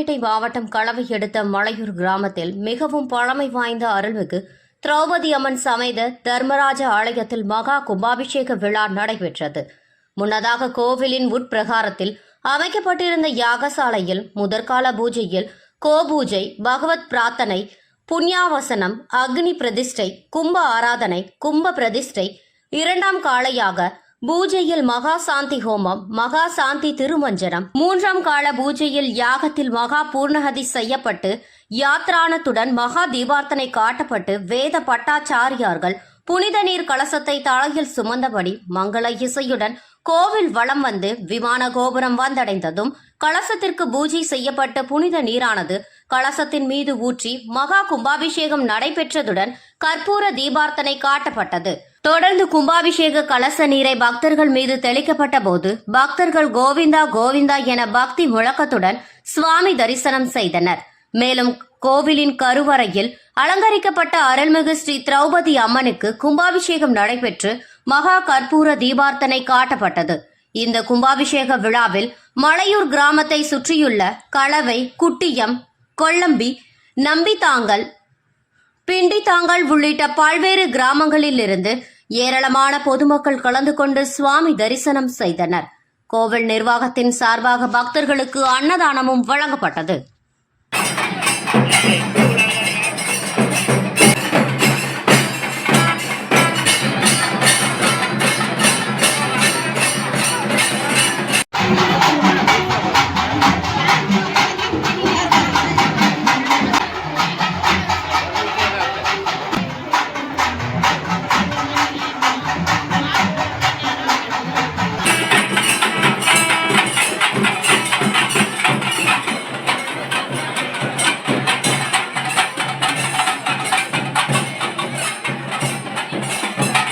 ராணிப்பேட்டை மாவட்டம் களவை அடுத்த மலையூர் கிராமத்தில் மிகவும் பழமை வாய்ந்த அருள்மிகு திரௌபதி அம்மன் சமேத தர்மராஜ ஆலயத்தில் மகா கும்பாபிஷேக விழா நடைபெற்றது. முன்னதாக கோவிலின் உட்பிரகாரத்தில் அமைக்கப்பட்டிருந்த யாகசாலையில் முதற்கால பூஜையில் கோபூஜை, பகவத் பிரார்த்தனை, புண்ணியாவசனம், அக்னி பிரதிஷ்டை, கும்ப ஆராதனை, கும்ப பிரதிஷ்டை, இரண்டாம் காலையாக பூஜையில் மகா சாந்தி ஹோமம், மகா சாந்தி திருமஞ்சனம், மூன்றாம் கால பூஜையில் யாகத்தில் மகா பூர்ணகதி செய்யப்பட்டு யாத்ரானத்துடன் மகா தீபார்த்தனை காட்டப்பட்டு வேத பட்டாச்சாரியார்கள் புனித நீர் கலசத்தை தலையில் சுமந்தபடி மங்கள இசையுடன் கோவில் வலம் வந்து விமான கோபுரம் வந்தடைந்ததும் கலசத்திற்கு பூஜை செய்யப்பட்ட புனித நீரானது கலசத்தின் மீது ஊற்றி மகா கும்பாபிஷேகம் நடைபெற்றதுடன் கற்பூர தீபார்த்தனை காட்டப்பட்டது. தொடர்ந்து கும்பாபிஷேக கலச நீரை பக்தர்கள் மீது தெளிக்கப்பட்ட போது பக்தர்கள் கோவிந்தா கோவிந்தா என பக்தி முழக்கத்துடன் சுவாமி தரிசனம் செய்தனர். மேலும் கோவிலின் கருவறையில் அலங்கரிக்கப்பட்ட அருள்மிகு ஸ்ரீ திரௌபதி அம்மனுக்கு கும்பாபிஷேகம் நடைபெற்று மகா கற்பூர தீபார்த்தனை காட்டப்பட்டது. இந்த கும்பாபிஷேக விழாவில் மலையூர் கிராமத்தை சுற்றியுள்ள களவை, குட்டியம், கொல்லம்பி, நம்பித்தாங்கல், பிண்டித்தாங்கல் உள்ளிட்ட பல்வேறு கிராமங்களில் இருந்து ஏராளமான பொதுமக்கள் கலந்து கொண்டு சுவாமி தரிசனம் செய்தனர். கோவில் நிர்வாகத்தின் சார்பாக பக்தர்களுக்கு அன்னதானமும் வழங்கப்பட்டது.